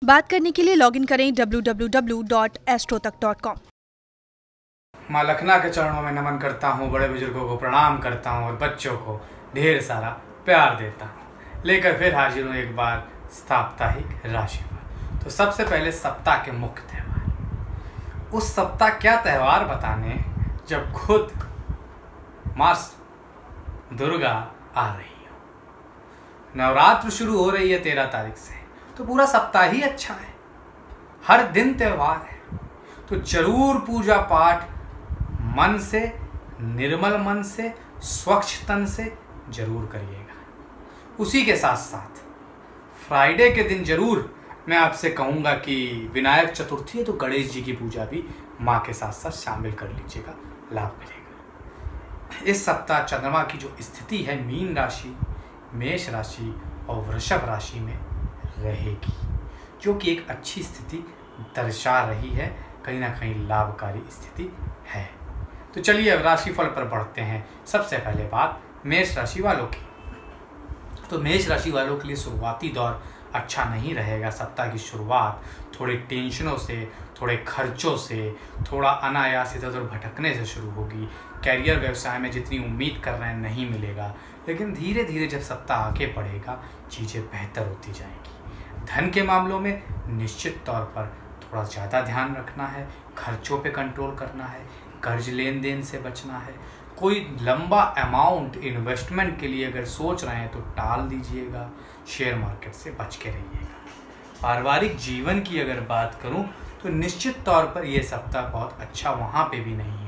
बात करने के लिए लॉगिन करें www.astrotak.com। माँ लखना के चरणों में नमन करता हूँ, बड़े बुजुर्गों को प्रणाम करता हूँ और बच्चों को ढेर सारा प्यार देता हूँ। लेकर फिर हाजिर हूँ एक बार साप्ताहिक राशिफल। तो सबसे पहले सप्ताह के मुख्य त्यौहार। उस सप्ताह क्या त्यौहार बताने जब खुद माँ दुर्गा आ रही हो। नवरात्र शुरू हो रही है 13 तारीख से, तो पूरा सप्ताह ही अच्छा है, हर दिन त्यौहार है। तो जरूर पूजा पाठ मन से, निर्मल मन से, स्वच्छ तन से जरूर करिएगा। उसी के साथ साथ फ्राइडे के दिन जरूर मैं आपसे कहूँगा कि विनायक चतुर्थी है तो गणेश जी की पूजा भी माँ के साथ साथ शामिल कर लीजिएगा, लाभ मिलेगा। इस सप्ताह चंद्रमा की जो स्थिति है मीन राशि, मेष राशि और वृषभ राशि में रहेगी, जो कि एक अच्छी स्थिति दर्शा रही है, कहीं ना कहीं लाभकारी स्थिति है। तो चलिए अब राशिफल पर बढ़ते हैं। सबसे पहले बात मेष राशि वालों की। तो मेष राशि वालों के लिए शुरुआती दौर अच्छा नहीं रहेगा। सप्ताह की शुरुआत थोड़े टेंशनों से, थोड़े खर्चों से, थोड़ा अनायास इधर उधर भटकने से शुरू होगी। कैरियर व्यवसाय में जितनी उम्मीद कर रहे हैं नहीं मिलेगा, लेकिन धीरे धीरे जब सप्ताह आगे बढ़ेगा चीज़ें बेहतर होती जाएंगी। धन के मामलों में निश्चित तौर पर थोड़ा ज़्यादा ध्यान रखना है, खर्चों पे कंट्रोल करना है, कर्ज लेन देन से बचना है। कोई लंबा अमाउंट इन्वेस्टमेंट के लिए अगर सोच रहे हैं तो टाल दीजिएगा, शेयर मार्केट से बच के रहिएगा। पारिवारिक जीवन की अगर बात करूं तो निश्चित तौर पर यह सप्ताह बहुत अच्छा वहां पे भी नहीं है।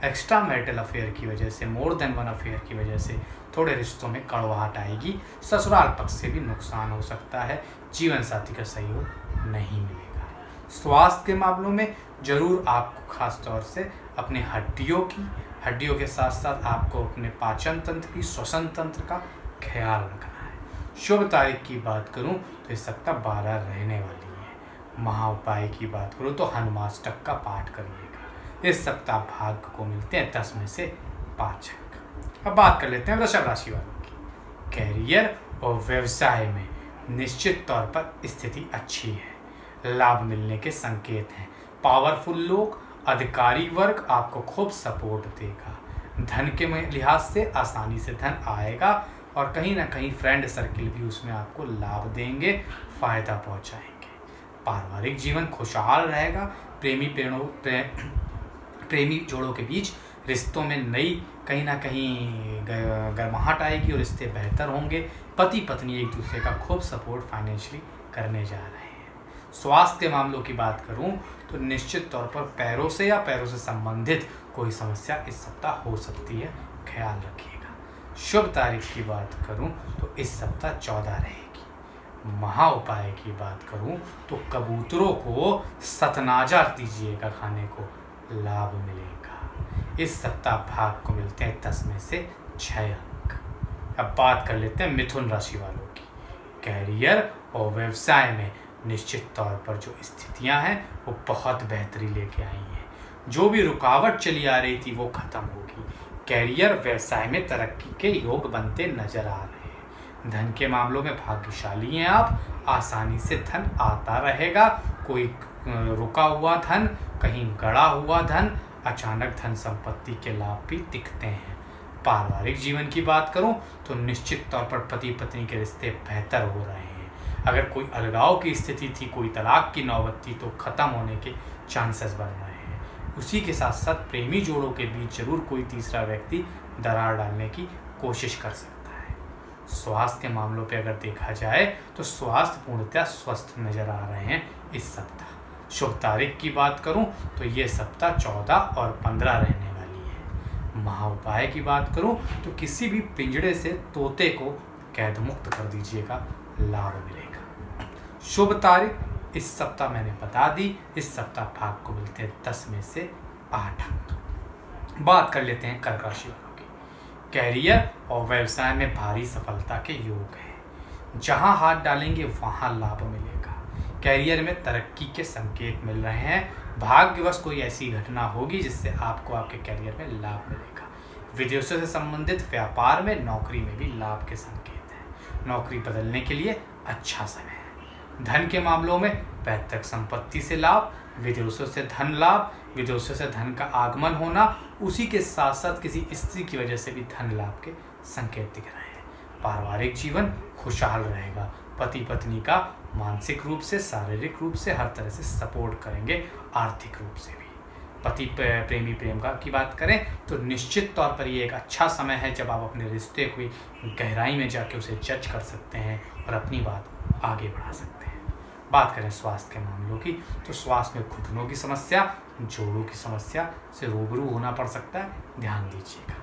एक्स्ट्रा मैरिटल अफेयर की वजह से, मोर देन वन अफेयर की वजह से थोड़े रिश्तों में कड़वाहट आएगी। ससुराल पक्ष से भी नुकसान हो सकता है, जीवन साथी का सहयोग नहीं मिलेगा। स्वास्थ्य के मामलों में जरूर आपको खास तौर से अपने हड्डियों के साथ साथ आपको अपने पाचन तंत्र की, श्वसन तंत्र का ख्याल रखना है। शुभ तारीख की बात करूं तो इस सप्ताह 12 रहने वाली है। महा उपाय की बात करूं तो हनुमाष्टक का पाठ करिएगा। इस सप्ताह भाग्य को मिलते हैं 10 में से 5 अंक। अब बात कर लेते हैं वृषभ राशि वालों की। कैरियर और व्यवसाय में निश्चित तौर पर स्थिति अच्छी है, लाभ मिलने के संकेत हैं। पावरफुल लोग, अधिकारी वर्ग आपको खूब सपोर्ट देगा। धन के लिहाज से आसानी से धन आएगा और कहीं ना कहीं फ्रेंड सर्किल भी उसमें आपको लाभ देंगे, फायदा पहुंचाएंगे। पारिवारिक जीवन खुशहाल रहेगा। प्रेमी जोड़ों के बीच रिश्तों में नई कहीं ना कहीं गर्माहट आएगी और रिश्ते बेहतर होंगे। पति पत्नी एक दूसरे का खूब सपोर्ट फाइनेंशियली करने जा रहे हैं। स्वास्थ्य के मामलों की बात करूं तो निश्चित तौर पर पैरों से या पैरों से संबंधित कोई समस्या इस सप्ताह हो सकती है, ख्याल रखिएगा। शुभ तारीख की बात करूं तो इस सप्ताह 14 रहेगी। महा उपाय की बात करूं तो कबूतरों को सतनाजा दीजिएगा खाने को, लाभ मिलेगा। इस सप्ताह भाग को मिलते हैं 10 में से 6 अंक। अब बात कर लेते हैं मिथुन राशि वालों की। कैरियर और व्यवसाय में निश्चित तौर पर जो स्थितियां हैं वो बहुत बेहतरी लेके आई हैं। जो भी रुकावट चली आ रही थी वो खत्म होगी। कैरियर व्यवसाय में तरक्की के योग बनते नजर आ रहे हैं। धन के मामलों में भाग्यशाली हैं आप, आसानी से धन आता रहेगा। कोई रुका हुआ धन, कहीं गड़ा हुआ धन, अचानक धन संपत्ति के लाभ भी दिखते हैं। पारिवारिक जीवन की बात करूं तो निश्चित तौर पर पति पत्नी के रिश्ते बेहतर हो रहे हैं। अगर कोई अलगाव की स्थिति थी, कोई तलाक की नौबत थी, तो ख़त्म होने के चांसेस बन रहे हैं। उसी के साथ साथ प्रेमी जोड़ों के बीच जरूर कोई तीसरा व्यक्ति दरार डालने की कोशिश कर सकता है। स्वास्थ्य के मामलों पे अगर देखा जाए तो स्वास्थ्य पूर्णतः स्वस्थ नजर आ रहे हैं इस सप्ताह। शुभ तारीख की बात करूं तो ये सप्ताह 14 और 15 रहने वाली है। महा उपाय की बात करूं तो किसी भी पिंजड़े से तोते को कैद मुक्त कर दीजिएगा, लाभ मिलेगा। शुभ तारीख इस सप्ताह मैंने बता दी। इस सप्ताह भाग को मिलते हैं 10 में से 8 अंक। बात कर लेते हैं कर्क राशि वालों की। कैरियर और व्यवसाय में भारी सफलता के योग हैं। जहां हाथ डालेंगे वहां लाभ मिलेगा। कैरियर में तरक्की के संकेत मिल रहे हैं। भाग्यवश कोई ऐसी घटना होगी जिससे आपको आपके कैरियर में लाभ मिलेगा। विदेशों से संबंधित व्यापार में, नौकरी में भी लाभ के संकेत हैं। नौकरी बदलने के लिए अच्छा समय है। धन के मामलों में पैतृक संपत्ति से लाभ, विदेशों से धन लाभ, विदेशों से धन का आगमन होना, उसी के साथ साथ किसी स्त्री की वजह से भी धन लाभ के संकेत दिख रहे हैं। पारिवारिक जीवन खुशहाल रहेगा। पति पत्नी का मानसिक रूप से, शारीरिक रूप से, हर तरह से सपोर्ट करेंगे, आर्थिक रूप से भी। पति प्रेमी प्रेम का की बात करें तो निश्चित तौर पर ये एक अच्छा समय है जब आप अपने रिश्ते को गहराई में जाके उसे जज कर सकते हैं और अपनी बात आगे बढ़ा सकते हैं। बात करें स्वास्थ्य के मामलों की तो स्वास्थ्य में घुटनों की समस्या, जोड़ों की समस्या से रूबरू होना पड़ सकता है, ध्यान दीजिएगा।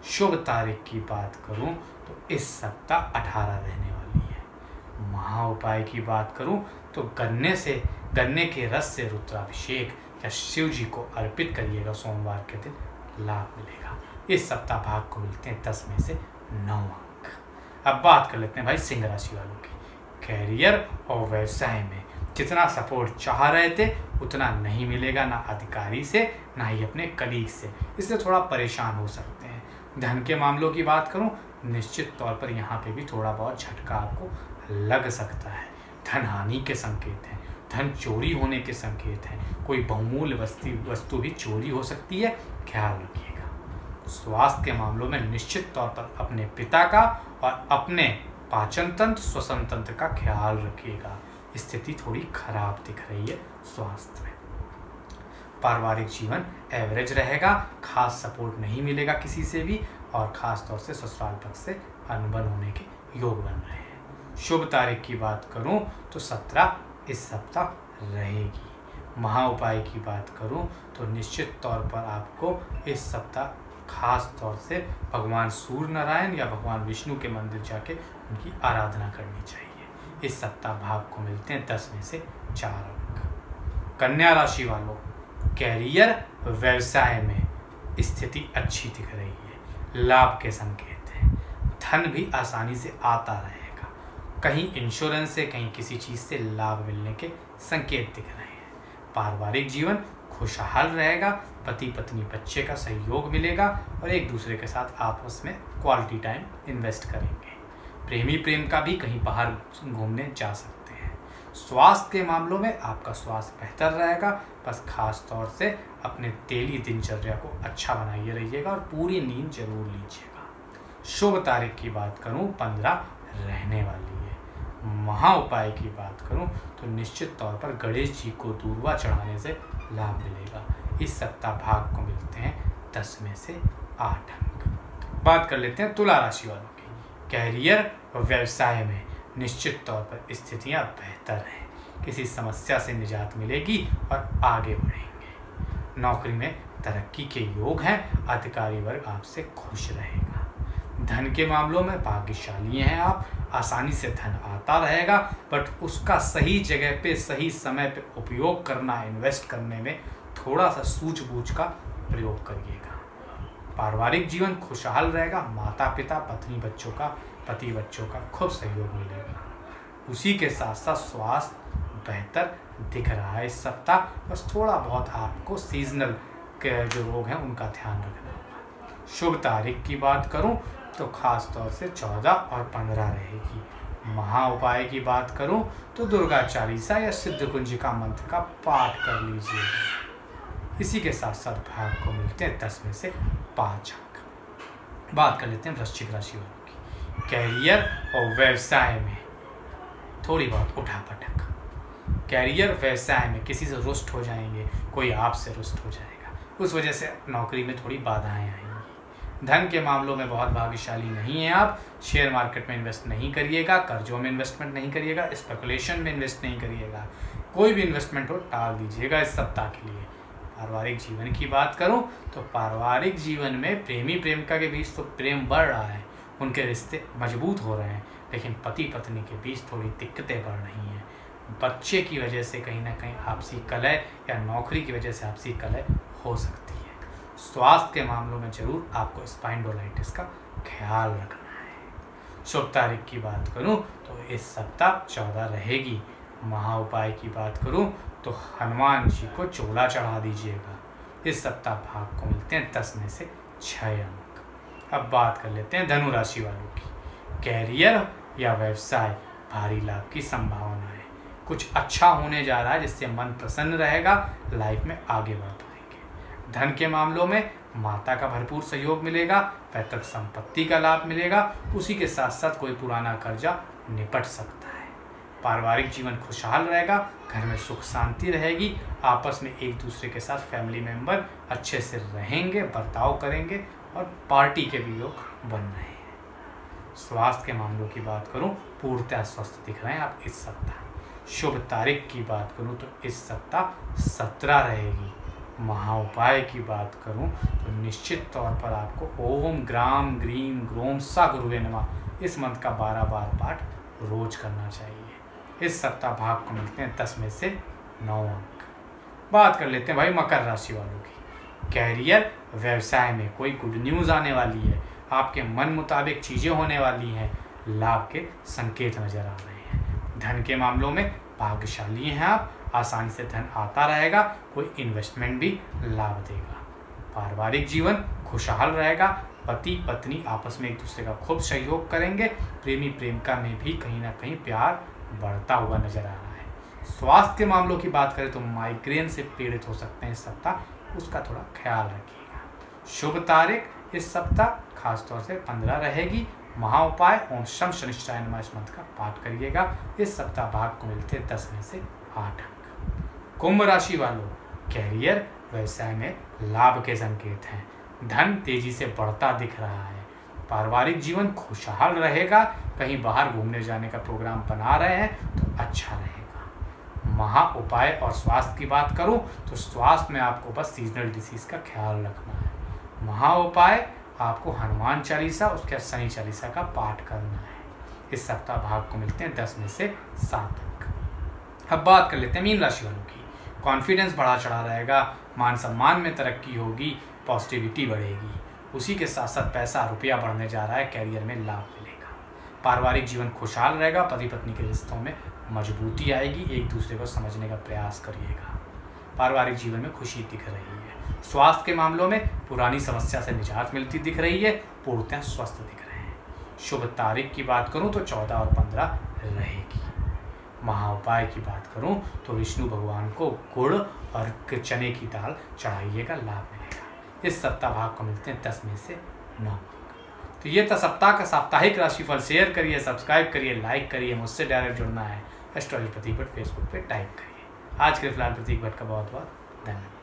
शुभ तारीख की बात करूं तो इस सप्ताह 18 रहने वाली है। महा उपाय की बात करूं तो गन्ने के रस से रुद्राभिषेक या शिव जी को अर्पित करिएगा। सोमवार के दिन लाभ मिलेगा। इस सप्ताह भाग को मिलते हैं 10 में से 9 अंक। अब बात कर लेते हैं भाई सिंह राशि वालों की। कैरियर और व्यवसाय में जितना सपोर्ट चाह रहे थे उतना नहीं मिलेगा, ना अधिकारी से ना ही अपने कलीग से, इसलिए थोड़ा परेशान हो सकते हैं। धन के मामलों की बात करूं, निश्चित तौर पर यहाँ पे भी थोड़ा बहुत झटका आपको लग सकता है। धन हानि के संकेत हैं, धन चोरी होने के संकेत हैं, कोई बहुमूल्य वस्तु भी चोरी हो सकती है, ख्याल रखिएगा। स्वास्थ्य के मामलों में निश्चित तौर पर अपने पिता का और अपने पाचन तंत्र, श्वसन तंत्र का ख्याल रखिएगा। स्थिति थोड़ी खराब दिख रही है स्वास्थ्य में। पारिवारिक जीवन एवरेज रहेगा, खास सपोर्ट नहीं मिलेगा किसी से भी, और खास तौर से ससुराल पक्ष से अनबन होने के योग बन रहे हैं। शुभ तारीख की बात करूं तो 17 इस सप्ताह रहेगी। महा उपाय की बात करूं तो निश्चित तौर पर आपको इस सप्ताह खास तौर से भगवान सूर्य नारायण या भगवान विष्णु के मंदिर जाके उनकी आराधना करनी चाहिए। इस सप्ताह भाग को मिलते हैं 10 में से 4 अंक। कन्या राशि वालों, कैरियर व्यवसाय में स्थिति अच्छी दिख रही है, लाभ के संकेत हैं, धन भी आसानी से आता रहेगा, कहीं इंश्योरेंस से, कहीं किसी चीज़ से लाभ मिलने के संकेत दिख रहे हैं। पारिवारिक जीवन खुशहाल रहेगा, पति पत्नी बच्चे का सहयोग मिलेगा और एक दूसरे के साथ आपस में क्वालिटी टाइम इन्वेस्ट करेंगे। प्रेमी प्रेम का भी कहीं बाहर घूमने जा सकते हैं। स्वास्थ्य के मामलों में आपका स्वास्थ्य बेहतर रहेगा, बस खास तौर से अपने डेली दिनचर्या को अच्छा बनाइए रहिएगा और पूरी नींद जरूर लीजिएगा। शुभ तारीख की बात करूं 15 रहने वाली है। महा उपाय की बात करूं तो निश्चित तौर पर गणेश जी को दूर्वा चढ़ाने से लाभ मिलेगा। इस सप्ताह भाग को मिलते हैं 10 में से 8 अंक। बात कर लेते हैं तुला राशि वालों की। कैरियर और व्यवसाय में निश्चित तौर पर स्थितियां बेहतर हैं, किसी समस्या से निजात मिलेगी और आगे बढ़ेंगे। नौकरी में तरक्की के योग हैं, अधिकारी वर्ग आपसे खुश रहेगा। धन के मामलों में भाग्यशाली हैं आप, आसानी से धन आता रहेगा, बट उसका सही जगह पे सही समय पे उपयोग करना, इन्वेस्ट करने में थोड़ा सा सूझबूझ का प्रयोग करिएगा। पारिवारिक जीवन खुशहाल रहेगा, माता पिता पत्नी बच्चों का, पति बच्चों का खूब सहयोग मिलेगा। उसी के साथ साथ स्वास्थ्य बेहतर दिख रहा है इस सप्ताह, बस थोड़ा बहुत आपको सीजनल के जो रोग हैं उनका ध्यान रखना होगा। शुभ तारीख की बात करूं तो खास तौर से 14 और 15 रहेगी। महा उपाय की बात करूं तो दुर्गा चालीसा या सिद्ध कुंजिका मंत्र का पाठ कर लीजिए। इसी के साथ साथ भाग को मिलते हैं 10 में से 5 अंक। बात कर लेते हैं वृश्चिक राशि वालों की। कैरियर और व्यवसाय में थोड़ी बहुत उठापटक। कैरियर व्यवसाय में किसी से रुष्ट हो जाएंगे, कोई आपसे रुष्ट हो जाएगा, उस वजह से नौकरी में थोड़ी बाधाएं आएंगी। धन के मामलों में बहुत भाग्यशाली नहीं है आप, शेयर मार्केट में इन्वेस्ट नहीं करिएगा, कर्जों में इन्वेस्टमेंट नहीं करिएगा, स्पेकुलेशन में इन्वेस्ट नहीं करिएगा, कोई भी इन्वेस्टमेंट हो टाल दीजिएगा इस सप्ताह के लिए। पारिवारिक जीवन की बात करूं तो पारिवारिक जीवन में प्रेमी प्रेमिका के बीच तो प्रेम बढ़ रहा है, उनके रिश्ते मजबूत हो रहे हैं, लेकिन पति पत्नी के बीच थोड़ी दिक्कतें बढ़ रही हैं। बच्चे की वजह से कहीं ना कहीं आपसी कलह या नौकरी की वजह से आपसी कलह हो सकती है। स्वास्थ्य के मामलों में जरूर आपको स्पाइंडोलाइटिस का ख्याल रखना है। शुभ तारीख की बात करूं तो इस सप्ताह 14 रहेगी। महा उपाय की बात करूं तो हनुमान जी को चोला चढ़ा दीजिएगा। इस सप्ताह भाग को मिलते हैं 10 में से 6 अंक। अब बात कर लेते हैं धनु राशि वालों की। कैरियर या व्यवसाय भारी लाभ की संभावना है, कुछ अच्छा होने जा रहा है जिससे मन प्रसन्न रहेगा, लाइफ में आगे बढ़ पाएंगे। धन के मामलों में माता का भरपूर सहयोग मिलेगा, पैतृक संपत्ति का लाभ मिलेगा, उसी के साथ साथ कोई पुराना कर्जा निपट सकता है। पारिवारिक जीवन खुशहाल रहेगा, घर में सुख शांति रहेगी, आपस में एक दूसरे के साथ फैमिली मेंबर अच्छे से रहेंगे, बर्ताव करेंगे और पार्टी के भी योग बन रहे हैं। स्वास्थ्य के मामलों की बात करूं, पूर्णतः स्वस्थ दिख रहे हैं आप इस सप्ताह। शुभ तारीख की बात करूं तो इस सप्ताह 17 रहेगी। महाउपाय की बात करूं तो निश्चित तौर पर आपको ओम ग्राम ग्रीम ग्रोम सा गुरुवे नमः इस मंत्र का 12 बार पाठ रोज करना चाहिए। इस सप्ताह भाग को मिलते हैं 10 में से 9 अंक। बात कर लेते हैं भाई मकर राशि वालों की। कैरियर, व्यवसाय में कोई गुड न्यूज़ आने वाली है, आपके मन मुताबिक चीज़ें होने वाली हैं, लाभ के संकेत नजर आ रहे हैं। धन के मामलों में भाग्यशाली हैं आप, आसानी से धन आता रहेगा, कोई इन्वेस्टमेंट भी लाभ देगा। पारिवारिक जीवन खुशहाल रहेगा, पति पत्नी आपस में एक दूसरे का खूब सहयोग करेंगे, प्रेमी प्रेमिका में भी कहीं ना कहीं प्यार बढ़ता हुआ नजर आ रहा है। स्वास्थ्य के मामलों की बात करें तो माइग्रेन से पीड़ित हो सकते हैं इस सप्ताह, उसका थोड़ा ख्याल रखिएगा। शुभ तारीख इस सप्ताह खासतौर से 15 रहेगी। महाउपाय ओम शम शनिश्चराय नमः इस मंत्र का पाठ करिएगा। इस सप्ताह भाग को मिलते हैं 10 में से 8 अंक। कुंभ राशि वालों, कैरियर, व्यवसाय में लाभ के संकेत हैं, धन तेजी से बढ़ता दिख रहा है, पारिवारिक जीवन खुशहाल रहेगा, कहीं बाहर घूमने जाने का प्रोग्राम बना रहे हैं तो अच्छा रहेगा। महा उपाय और स्वास्थ्य की बात करूं तो स्वास्थ्य में आपको बस सीजनल डिसीज का ख्याल रखना है। महा उपाय आपको हनुमान चालीसा उसके बाद शनि चालीसा का पाठ करना है। इस सप्ताह भाग को मिलते हैं 10 में से 7 अंक। अब बात कर लेते हैं मीन राशि वालों की। कॉन्फिडेंस बढ़ा चढ़ा रहेगा, मान सम्मान में तरक्की होगी, पॉजिटिविटी बढ़ेगी, उसी के साथ साथ पैसा रुपया बढ़ने जा रहा है, कैरियर में लाभ मिलेगा। पारिवारिक जीवन खुशहाल रहेगा, पति पत्नी के रिश्तों में मजबूती आएगी, एक दूसरे को समझने का प्रयास करिएगा। पारिवारिक जीवन में खुशी दिख रही है। स्वास्थ्य के मामलों में पुरानी समस्या से निजात मिलती दिख रही है, पूर्णतः स्वस्थ दिख रहे हैं। शुभ तारीख की बात करूं तो 14 और 15 रहेगी। महाउपाय की बात करूं तो विष्णु भगवान को गुड़ और चने की दाल चढ़ाइएगा, लाभ मिलेगा। इस सप्ताह भाग को मिलते हैं 10 में से 9 अंक। तो ये था सप्ताह का साप्ताहिक राशिफल। शेयर करिए, सब्सक्राइब करिए, लाइक करिए, मुझसे डायरेक्ट जुड़ना है एस्ट्रोलॉजी प्रतीक भट्ट फेसबुक पे टाइप करिए। आज के फिलहाल प्रतीक भट्ट का बहुत बहुत धन्यवाद।